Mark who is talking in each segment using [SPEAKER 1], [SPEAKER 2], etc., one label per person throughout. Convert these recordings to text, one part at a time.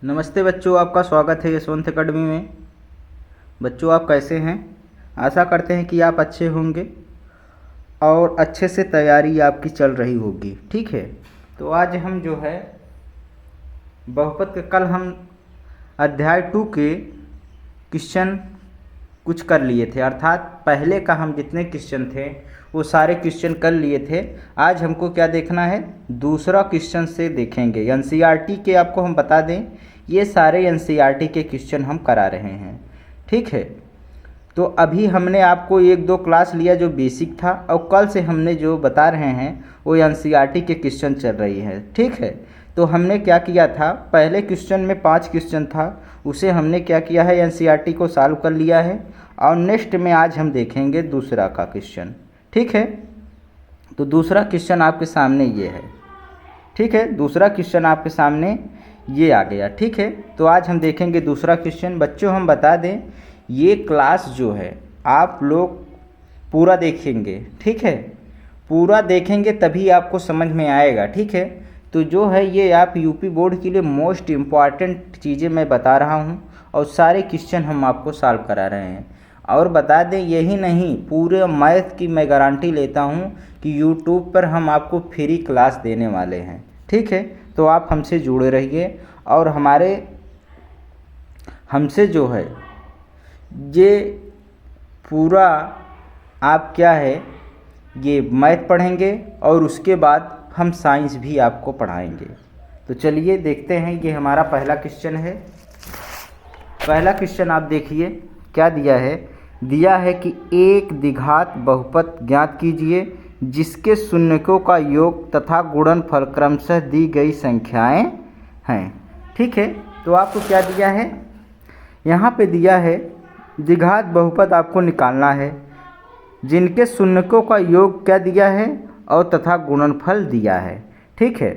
[SPEAKER 1] नमस्ते बच्चों, आपका स्वागत है यशवंत अकेडमी में। बच्चों, आप कैसे हैं? आशा करते हैं कि आप अच्छे होंगे और अच्छे से तैयारी आपकी चल रही होगी। ठीक है, तो आज हम जो है बहुपद के कल हम अध्याय 2 के क्वेश्चन कुछ कर लिए थे, अर्थात पहले का हम जितने क्वेश्चन थे वो सारे क्वेश्चन कर लिए थे। आज हमको क्या देखना है, दूसरा क्वेश्चन से देखेंगे। एनसीईआरटी के आपको हम बता दें, ये सारे एनसीईआरटी के क्वेश्चन हम करा रहे हैं। ठीक है, तो अभी हमने आपको 1-2 क्लास लिया जो बेसिक था, और कल से हमने जो बता रहे हैं वो एनसीईआरटी के क्वेश्चन चल रही है। ठीक है, तो हमने क्या किया था, पहले क्वेश्चन में 5 क्वेश्चन था, उसे हमने क्या किया है, एनसीईआरटी को सॉल्व कर लिया है। और नेक्स्ट में आज हम देखेंगे दूसरा का क्वेश्चन। ठीक है, तो दूसरा क्वेश्चन आपके सामने ये है। ठीक है, दूसरा क्वेश्चन आपके सामने ये आ गया। ठीक है, तो आज हम देखेंगे दूसरा क्वेश्चन। बच्चों, हम बता दें, ये क्लास जो है आप लोग पूरा देखेंगे। ठीक है, पूरा देखेंगे तभी आपको समझ में आएगा। ठीक है, तो जो है ये आप यूपी बोर्ड के लिए मोस्ट इम्पॉर्टेंट चीज़ें मैं बता रहा हूँ, और सारे क्वेश्चन हम आपको सॉल्व करा रहे हैं। और बता दें, यही नहीं, पूरे मैथ की मैं गारंटी लेता हूँ कि यूट्यूब पर हम आपको फ्री क्लास देने वाले हैं। ठीक है, तो आप हमसे जुड़े रहिए, और हमसे जो है ये पूरा आप क्या है, ये मैथ पढ़ेंगे और उसके बाद हम साइंस भी आपको पढ़ाएंगे। तो चलिए देखते हैं, ये हमारा पहला क्वेश्चन है। पहला क्वेश्चन आप देखिए क्या दिया है कि एक द्विघात बहुपद ज्ञात कीजिए जिसके शून्यकों का योग तथा गुणनफल क्रमशः दी गई संख्याएं हैं। ठीक है, तो आपको क्या दिया है, यहाँ पे दिया है द्विघात बहुपद आपको निकालना है जिनके शून्यकों का योग क्या दिया है और तथा गुणनफल दिया है। ठीक है,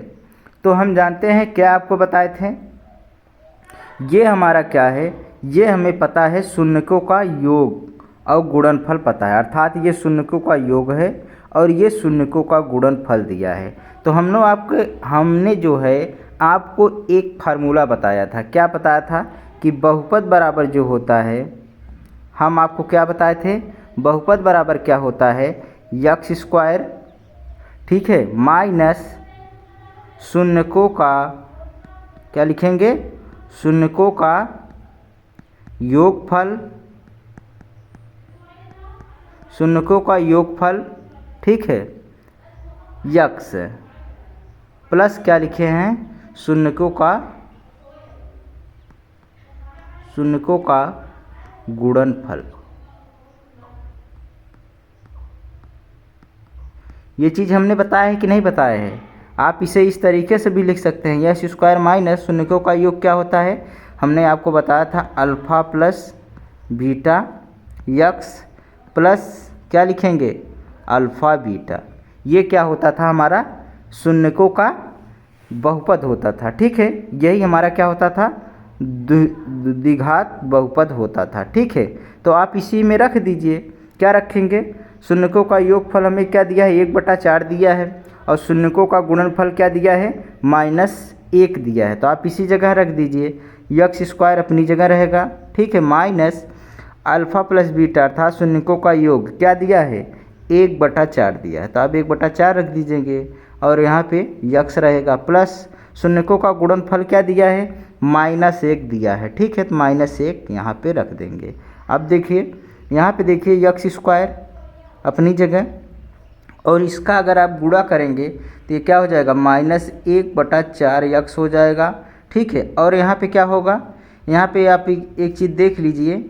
[SPEAKER 1] तो हम जानते हैं क्या आपको बताए थे, ये हमारा क्या है, ये हमें पता है शून्यकों का योग और गुणनफल पता है, अर्थात ये शून्यकों का योग है और ये शून्यकों का गुणनफल दिया है। तो हमने जो है आपको एक फार्मूला बताया था। क्या बताया था कि बहुपद बराबर जो होता है, हम आपको क्या बताए थे, बहुपद बराबर क्या होता है, यक्स स्क्वायर, ठीक है, माइनस शून्यकों का, क्या लिखेंगे, शून्यकों का योगफल, शून्यकों का योगफल, ठीक है, यक्स प्लस क्या लिखे हैं, शून्यकों का गुणनफल। ये चीज़ हमने बताया है कि नहीं बताया है? आप इसे इस तरीके से भी लिख सकते हैं, यक्स स्क्वायर माइनस शून्यकों का योग क्या होता है, हमने आपको बताया था alpha plus beta x plus क्या लिखेंगे, अल्फ़ा बीटा। ये क्या होता था, हमारा शून्यकों का बहुपद होता था। ठीक है, यही हमारा क्या होता था, द्विघात बहुपद होता था। ठीक है, तो आप इसी में रख दीजिए, क्या रखेंगे, शून्यकों का योगफल हमें क्या दिया है, 1/4 दिया है, और शून्यकों का गुणनफल क्या दिया है, -1 दिया है। तो आप इसी जगह रख दीजिए, यक्स स्क्वायर अपनी जगह रहेगा। ठीक है, माइनस अल्फ़ा प्लस बीटा अर्थात शून्यकों का योग क्या दिया है, 1/4 दिया है, तो आप 1/4 रख दीजिएंगे, और यहाँ पे यक्स रहेगा, प्लस शून्यकों का गुणनफल क्या दिया है, -1 दिया है। ठीक है, तो -1 यहाँ पे रख देंगे। अब देखिए, यहाँ पे देखिए यक्स स्क्वायर अपनी जगह, और इसका अगर आप गुणा करेंगे तो ये क्या हो जाएगा, -1/4 यक्स हो जाएगा। ठीक है, और यहाँ पे क्या होगा, यहाँ पे आप एक चीज़ देख लीजिए,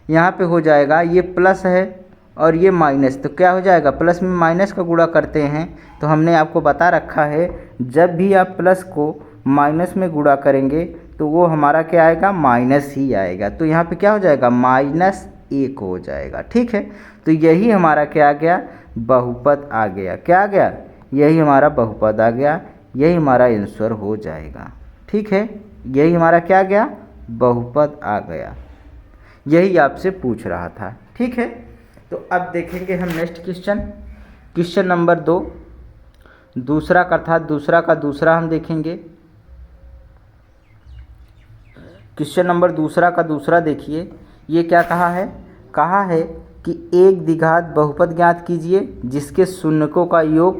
[SPEAKER 1] यहाँ पे हो जाएगा, ये प्लस है और ये माइनस, तो क्या हो जाएगा, प्लस में माइनस का गुणा करते हैं। तो हमने आपको बता रखा है, जब भी आप प्लस को माइनस में गुणा करेंगे तो वो हमारा क्या आएगा, माइनस ही आएगा। तो यहाँ पे क्या हो जाएगा, -1 हो जाएगा। ठीक है, तो यही हमारा क्या आ गया, बहुपद आ गया। क्या आ गया, यही हमारा बहुपद आ गया, यही हमारा आंसर हो जाएगा। ठीक है, यही हमारा क्या आ गया, बहुपद आ गया, यही आपसे पूछ रहा था। ठीक है, तो अब देखेंगे हम नेक्स्ट क्वेश्चन नंबर 2, दूसरा का, अर्थात दूसरा का दूसरा हम देखेंगे। क्वेश्चन नंबर दूसरा का दूसरा देखिए, ये क्या कहा है कि एक द्विघात बहुपद ज्ञात कीजिए जिसके शून्यकों का योग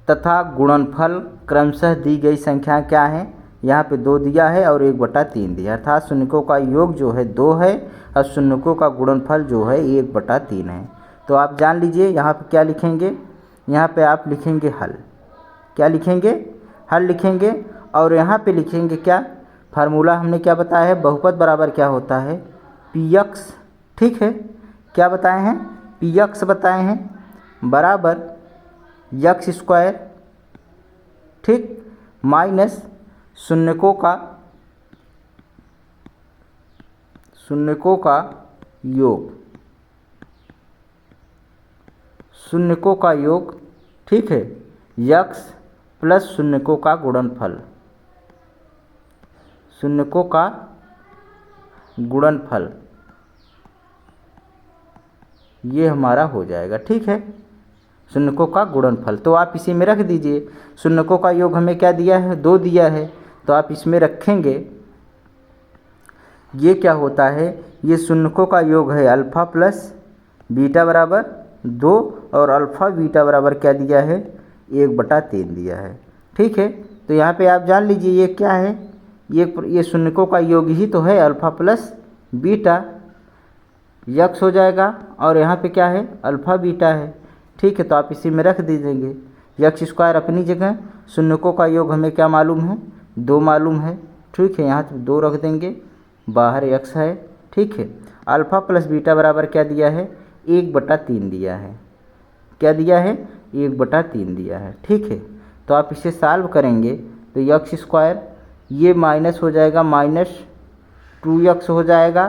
[SPEAKER 1] तथा गुणनफल क्रमशः दी गई संख्या क्या है। यहाँ पे 2 दिया है और 1/3 दिया है, अर्थात शून्यकों का योग जो है 2 है और शून्यकों का गुणनफल जो है 1/3 है। तो आप जान लीजिए यहाँ पे क्या लिखेंगे, यहाँ पे आप लिखेंगे हल। क्या लिखेंगे? हल लिखेंगे। और यहाँ पे लिखेंगे क्या, फार्मूला हमने क्या बताया है, बहुपद बराबर क्या होता है, px। ठीक है, क्या बताए हैं, px बताए हैं बराबर x², ठीक, माइनस शून्यकों का योग, शून्यकों का योग, ठीक है, x प्लस शून्यकों का गुणनफल, शून्यकों का गुणनफल, ये हमारा हो जाएगा। ठीक है, शून्यकों का गुणनफल। तो आप इसी में रख दीजिए, शून्यकों का योग हमें क्या दिया है, 2 दिया है, तो आप इसमें रखेंगे। ये क्या होता है, ये शून्यकों का योग है अल्फ़ा प्लस बीटा बराबर 2 और अल्फ़ा बीटा बराबर क्या दिया है, 1/3 दिया है। ठीक है, तो यहाँ पे आप जान लीजिए ये क्या है, ये शून्यकों का योग ही तो है, अल्फ़ा प्लस बीटा यक्स हो जाएगा और यहाँ पे क्या है, अल्फ़ा बीटा है। ठीक है, तो आप इसी में रख दीजिएंगे, x² अपनी जगह, शून्यकों का योग हमें क्या मालूम है, 2 मालूम है। ठीक है, यहाँ पे 2 रख देंगे, बाहर x है। ठीक है, अल्फ़ा प्लस बीटा बराबर क्या दिया है, 1/3 दिया है। क्या दिया है, 1/3 दिया है। ठीक है, तो आप इसे सॉल्व करेंगे तो x² ये माइनस हो जाएगा, -2x हो जाएगा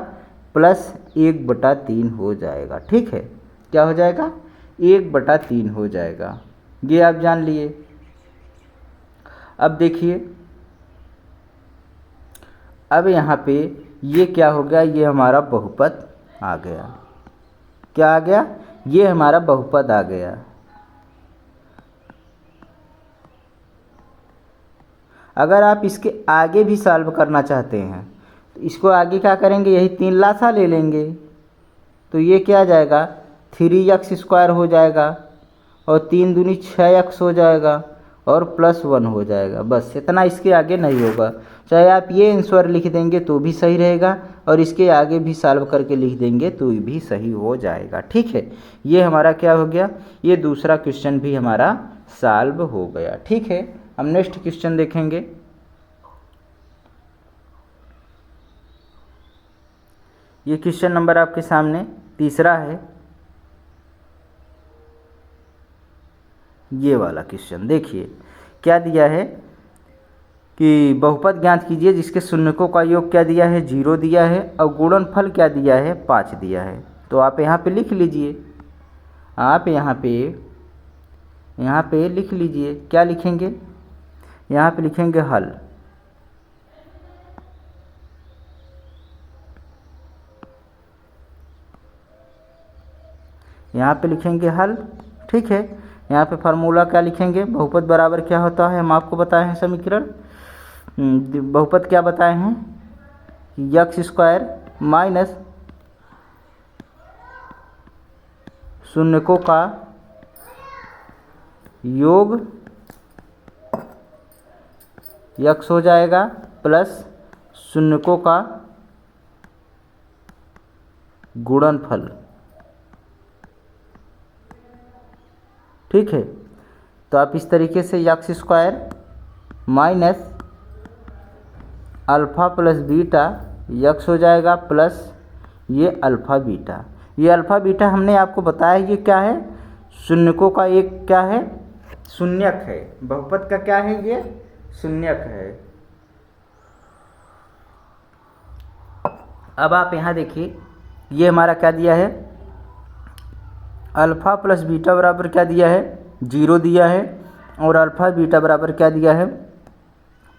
[SPEAKER 1] प्लस 1/3 हो जाएगा। ठीक है, क्या हो जाएगा, 1/3 हो जाएगा। ये आप जान लिए। अब देखिए, अब यहाँ पे ये क्या हो गया, ये हमारा बहुपद आ गया। क्या आ गया, ये हमारा बहुपद आ गया। अगर आप इसके आगे भी सॉल्व करना चाहते हैं तो इसको आगे क्या करेंगे, यही 3 लासा ले लेंगे, तो ये क्या आ जाएगा, 3x² हो जाएगा और 3 दूनी 6x हो जाएगा और +1 हो जाएगा। बस इतना, इसके आगे नहीं होगा। चाहे आप ये आंसर लिख देंगे तो भी सही रहेगा और इसके आगे भी सॉल्व करके लिख देंगे तो भी सही हो जाएगा। ठीक है, ये हमारा क्या हो गया, ये दूसरा क्वेश्चन भी हमारा सॉल्व हो गया। ठीक है, हम नेक्स्ट क्वेश्चन देखेंगे। ये क्वेश्चन नंबर आपके सामने तीसरा है। ये वाला क्वेश्चन देखिए, क्या दिया है कि बहुपद ज्ञात कीजिए जिसके शून्यकों का योग क्या दिया है, 0 दिया है और गुणनफल क्या दिया है, 5 दिया है। तो आप यहाँ पे लिख लीजिए, आप यहाँ पे लिख लीजिए। क्या लिखेंगे, यहाँ पे लिखेंगे हल। यहाँ पे लिखेंगे हल। ठीक है, यहाँ पे फार्मूला क्या लिखेंगे, बहुपद बराबर क्या होता है, हम आपको बताए हैं समीकरण। बहुपद क्या बताए हैं, x² माइनस शून्यकों का योग x हो जाएगा प्लस शून्यकों का गुणनफल। ठीक है, तो आप इस तरीके से x² minus alpha plus beta x हो जाएगा प्लस ये अल्फ़ा बीटा। ये अल्फ़ा बीटा हमने आपको बताया ये क्या है, शून्यकों का एक क्या है, शून्यक है। बहुपद का क्या है, ये शून्यक है। अब आप यहाँ देखिए, ये हमारा क्या दिया है, अल्फ़ा प्लस बीटा बराबर क्या दिया है, 0 दिया है और अल्फ़ा बीटा बराबर क्या दिया है,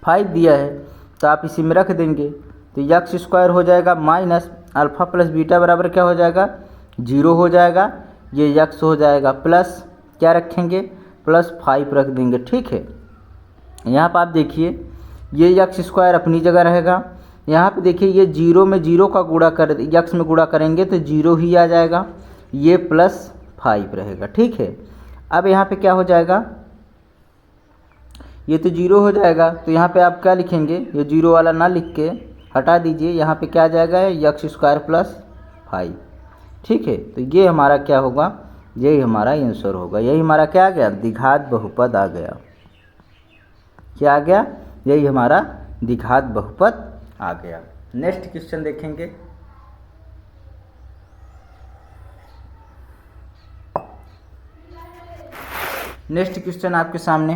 [SPEAKER 1] 5 दिया है। तो आप इसी में रख देंगे तो x² हो जाएगा माइनस अल्फ़ा प्लस बीटा बराबर क्या हो जाएगा, 0 हो जाएगा, ये x हो जाएगा प्लस क्या रखेंगे, +5 रख देंगे। ठीक है, यहाँ पर आप देखिए ये x² अपनी जगह रहेगा, यहाँ पे देखिए ये जीरो में जीरो का गुणा कर यक्स में गुणा करेंगे तो जीरो ही आ जाएगा, ये प्लस 5 रहेगा। ठीक है, अब यहाँ पे क्या हो जाएगा, ये तो जीरो हो जाएगा, तो यहाँ पे आप क्या लिखेंगे, ये जीरो वाला ना लिख के हटा दीजिए, यहाँ पे क्या आ जाएगा, यक्स स्क्वायर प्लस 5। ठीक है, तो ये हमारा क्या होगा, यही हमारा आंसर होगा। यही हमारा क्या आ गया, द्विघात बहुपद आ गया। क्या आ गया, यही हमारा द्विघात बहुपद आ गया। नेक्स्ट क्वेश्चन देखेंगे। नेक्स्ट क्वेश्चन आपके सामने,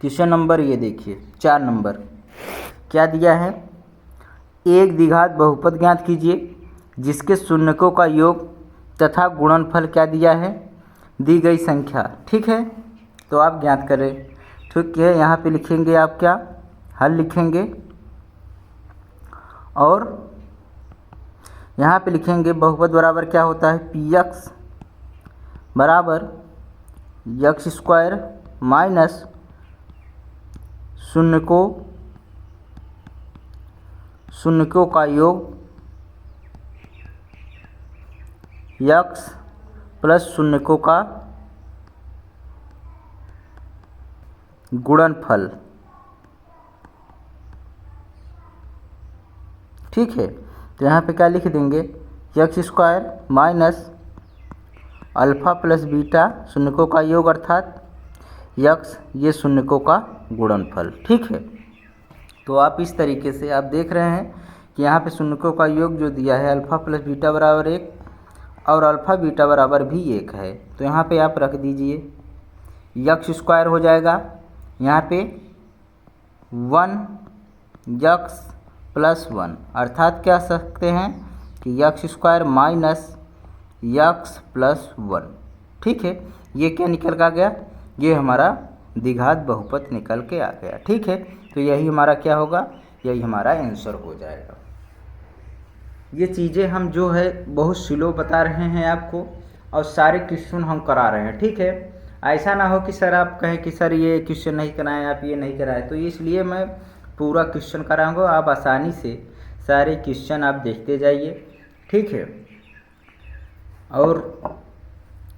[SPEAKER 1] क्वेश्चन नंबर ये देखिए 4 नंबर। क्या दिया है, एक द्विघात बहुपद ज्ञात कीजिए जिसके शून्यकों का योग तथा गुणनफल क्या दिया है, दी गई संख्या। ठीक है, तो आप ज्ञात करें। ठीक है, यहाँ पे लिखेंगे आप क्या, हल लिखेंगे और यहाँ पे लिखेंगे बहुपद बराबर क्या होता है, पी एक्स बराबर यक्स स्क्वायर माइनस शून्यकों का योग यक्स प्लस शून्यकों का गुणनफल। ठीक है, तो यहाँ पे क्या लिख देंगे, x square minus alpha plus beta शून्यकों का योग अर्थात यक्स, ये शून्यकों का गुणनफल। ठीक है, तो आप इस तरीके से आप देख रहे हैं कि यहाँ पे शून्यकों का योग जो दिया है अल्फ़ा प्लस बीटा बराबर 1 और अल्फ़ा बीटा बराबर भी 1 है, तो यहाँ पे आप रख दीजिए, यक्स स्क्वायर हो जाएगा यहाँ पे 1 यक्स प्लस 1 अर्थात क्या सकते हैं कि x square minus x plus 1। ठीक है, ये क्या निकल कर आ गया, ये हमारा द्विघात बहुपद निकल के आ गया। ठीक है, तो यही हमारा क्या होगा, यही हमारा आंसर हो जाएगा। ये चीज़ें हम जो है बहुत स्लो बता रहे हैं आपको और सारे क्वेश्चन हम करा रहे हैं। ठीक है, ऐसा ना हो कि सर आप कहें कि सर ये क्वेश्चन नहीं कराएं, आप ये नहीं कराएं, तो इसलिए मैं पूरा क्वेश्चन कराऊंगा, आप आसानी से सारे क्वेश्चन आप देखते जाइए। ठीक है, और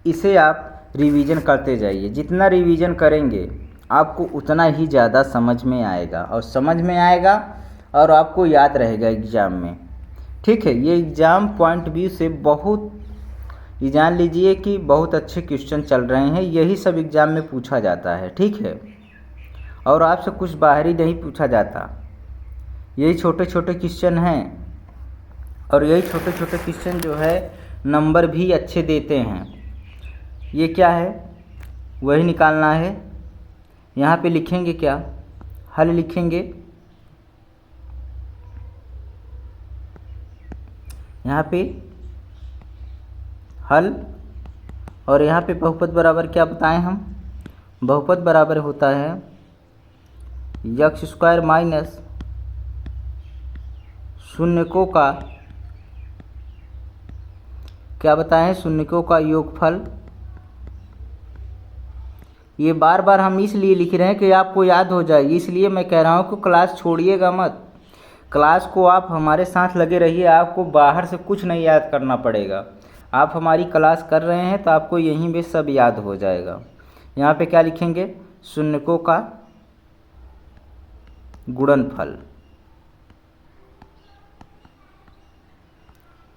[SPEAKER 1] इसे आप रिवीजन करते जाइए, जितना रिवीजन करेंगे आपको उतना ही ज़्यादा समझ में आएगा और समझ में आएगा और आपको याद रहेगा एग्ज़ाम में। ठीक है, ये एग्ज़ाम पॉइंट व्यू से बहुत, ये जान लीजिए कि बहुत अच्छे क्वेश्चन चल रहे हैं, यही सब एग्ज़ाम में पूछा जाता है। ठीक है, और आपसे कुछ बाहरी नहीं पूछा जाता, यही छोटे छोटे क्वेश्चन हैं और यही छोटे छोटे क्वेश्चन जो है नंबर भी अच्छे देते हैं। ये क्या है, वही निकालना है। यहाँ पे लिखेंगे क्या, हल लिखेंगे, यहाँ पे हल, और यहाँ पे बहुपद बराबर क्या बताएं हम, बहुपद बराबर होता है यक्स स्क्वायर माइनस शून्यकों का क्या बताएं, शून्यकों का योगफल। ये बार बार हम इसलिए लिख रहे हैं कि आपको याद हो जाए, इसलिए मैं कह रहा हूँ कि क्लास छोड़िएगा मत, क्लास को आप हमारे साथ लगे रहिए, आपको बाहर से कुछ नहीं याद करना पड़ेगा। आप हमारी क्लास कर रहे हैं तो आपको यहीं पे सब याद हो जाएगा। यहाँ पे क्या लिखेंगे, शून्यकों का गुणनफल।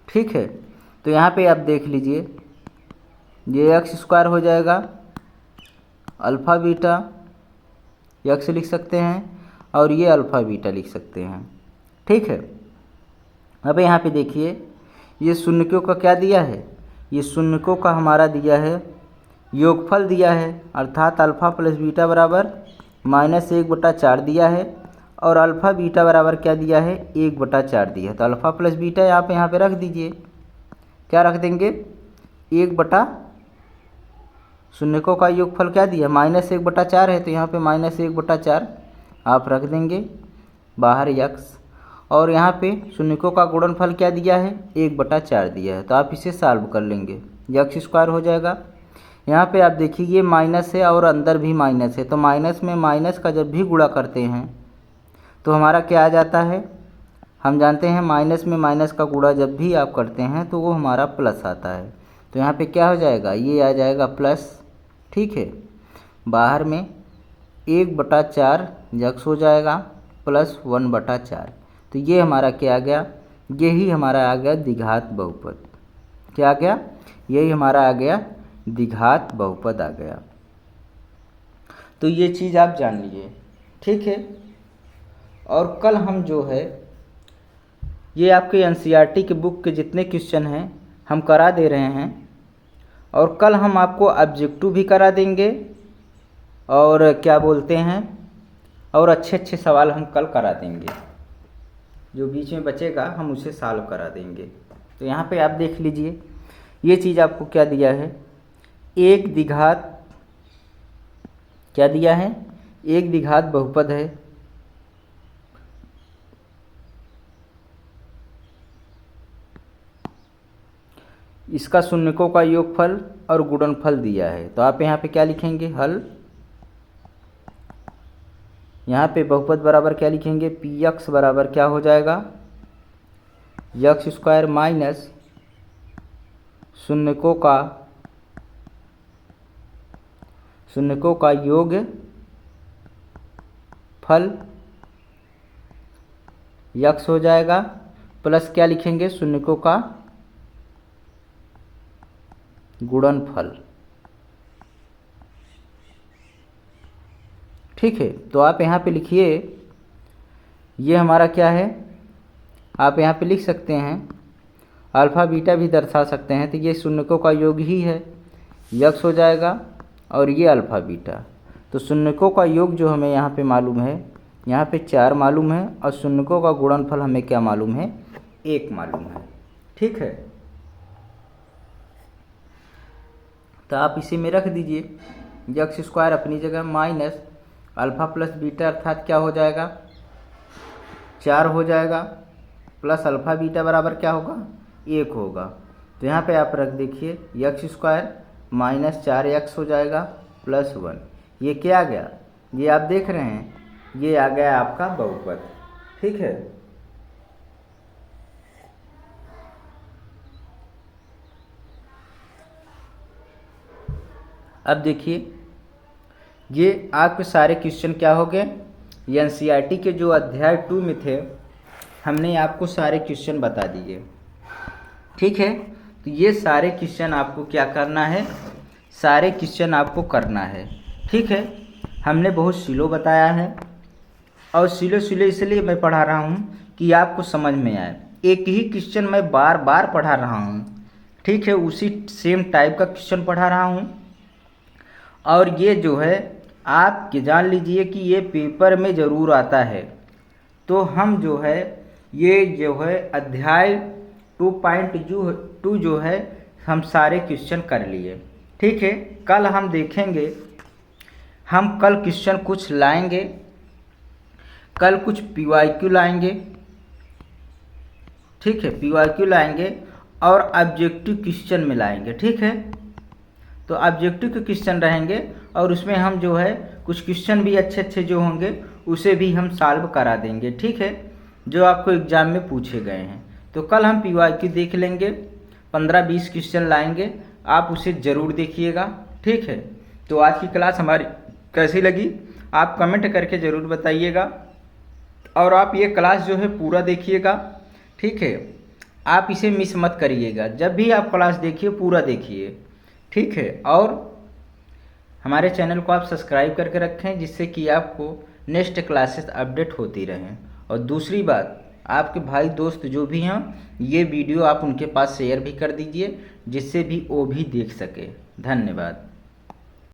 [SPEAKER 1] ठीक है, तो यहाँ पे आप देख लीजिए, ये एक्स स्क्वायर हो जाएगा, अल्फ़ा बीटा यक्स लिख सकते हैं और ये अल्फ़ा बीटा लिख सकते हैं। ठीक है, अब यहाँ पे देखिए ये शून्यकों का क्या दिया है, ये शून्यकों का हमारा दिया है योगफल दिया है, अर्थात अल्फ़ा प्लस बीटा बराबर -1/4 दिया है और अल्फ़ा बीटा बराबर क्या दिया है, 1/4 दिया है। तो अल्फ़ा प्लस बीटा आप यहाँ पे रख दीजिए, क्या रख देंगे, 1 शून्यकों का योगफल क्या दिया, -1/4 है, तो यहाँ पे -1/4 आप रख देंगे बाहर यक्स, और यहाँ पे शून्यकों का गुणनफल क्या दिया है, 1/4 दिया है, तो आप इसे सॉल्व कर लेंगे, यक्स स्क्वायर हो जाएगा। यहाँ पे आप देखिए ये माइनस है और अंदर भी माइनस है, तो माइनस में माइनस का जब भी गुणा करते हैं तो हमारा क्या आ जाता है, हम जानते हैं माइनस में माइनस का गुणा जब भी आप करते हैं तो वो हमारा प्लस आता है। तो यहाँ पे क्या हो जाएगा, ये आ जाएगा प्लस, ठीक है। बाहर में 1/4 यक्स हो जाएगा प्लस 1/4। तो ये हमारा क्या आ गया, यही हमारा आ गया द्विघात बहुपद। क्या आ गया, यही हमारा आ गया द्विघात बहुपद आ गया। तो ये चीज़ आप जान लीजिए, ठीक है। और कल हम जो है ये आपके एनसीईआरटी के बुक के जितने क्वेश्चन हैं हम करा दे रहे हैं, और कल हम आपको ऑब्जेक्टिव भी करा देंगे और क्या बोलते हैं, और अच्छे अच्छे सवाल हम कल करा देंगे, जो बीच में बचेगा हम उसे सॉल्व करा देंगे। तो यहाँ पे आप देख लीजिए ये चीज़ आपको क्या दिया है, एक द्विघात, क्या दिया है, एक द्विघात बहुपद है, इसका शून्यकों का योगफल और गुणनफल दिया है। तो आप यहाँ पे क्या लिखेंगे, हल। यहाँ पे बहुपद बराबर क्या लिखेंगे, पी एक्स बराबर क्या हो जाएगा, यक्स स्क्वायर माइनस शून्यकों का योग फल यक्स हो जाएगा, प्लस क्या लिखेंगे, शून्यकों का गुणनफल, ठीक है। तो आप यहाँ पे लिखिए, ये हमारा क्या है, आप यहाँ पे लिख सकते हैं, अल्फ़ा बीटा भी दर्शा सकते हैं। तो ये शून्यकों का योग ही है, यक्स हो जाएगा, और ये अल्फ़ा बीटा। तो शून्यकों का योग जो हमें यहाँ पे मालूम है, यहाँ पे 4 मालूम है, और शून्यकों का गुणनफल हमें क्या मालूम है, 1 मालूम है, ठीक है। तो आप इसे में रख दीजिए, यक्स स्क्वायर अपनी जगह माइनस अल्फ़ा प्लस बीटा अर्थात क्या हो जाएगा, 4 हो जाएगा, प्लस अल्फ़ा बीटा बराबर क्या होगा, 1 होगा। तो यहाँ पे आप रख देखिए, यक्स स्क्वायर माइनस 4x हो जाएगा प्लस 1। ये क्या आ गया, ये आप देख रहे हैं, ये आ गया आपका बहुपद, ठीक है। अब देखिए ये आपके सारे क्वेश्चन क्या हो गए, ये एनसीईआरटी के जो अध्याय 2 में थे हमने आपको सारे क्वेश्चन बता दिए, ठीक है। तो ये सारे क्वेश्चन आपको क्या करना है, सारे क्वेश्चन आपको करना है, ठीक है। हमने बहुत स्लो बताया है, और स्लो इसलिए मैं पढ़ा रहा हूँ कि आपको समझ में आए। एक ही क्वेश्चन मैं बार बार पढ़ा रहा हूँ, ठीक है, उसी सेम टाइप का क्वेश्चन पढ़ा रहा हूँ। और ये जो है आप जान लीजिए कि ये पेपर में ज़रूर आता है। तो हम जो है ये जो है अध्याय 2.2 जो है हम सारे क्वेश्चन कर लिए, ठीक है। कल हम देखेंगे, हम कल क्वेश्चन कुछ लाएंगे, कल कुछ PYQ लाएंगे, ठीक है, PYQ लाएंगे और ऑब्जेक्टिव क्वेश्चन में लाएंगे, ठीक है। तो ऑब्जेक्टिव के क्वेश्चन रहेंगे और उसमें हम जो है कुछ क्वेश्चन भी अच्छे अच्छे जो होंगे उसे भी हम सॉल्व करा देंगे, ठीक है, जो आपको एग्ज़ाम में पूछे गए हैं। तो कल हम PYQ देख लेंगे, 15-20 क्वेश्चन लाएंगे, आप उसे ज़रूर देखिएगा, ठीक है। तो आज की क्लास हमारी कैसी लगी आप कमेंट करके ज़रूर बताइएगा, और आप ये क्लास जो है पूरा देखिएगा, ठीक है। आप इसे मिस मत करिएगा, जब भी आप क्लास देखिए पूरा देखिए, ठीक है। और हमारे चैनल को आप सब्सक्राइब करके रखें, जिससे कि आपको नेक्स्ट क्लासेस अपडेट होती रहें। और दूसरी बात, आपके भाई दोस्त जो भी हैं ये वीडियो आप उनके पास शेयर भी कर दीजिए, जिससे भी वो भी देख सके। धन्यवाद।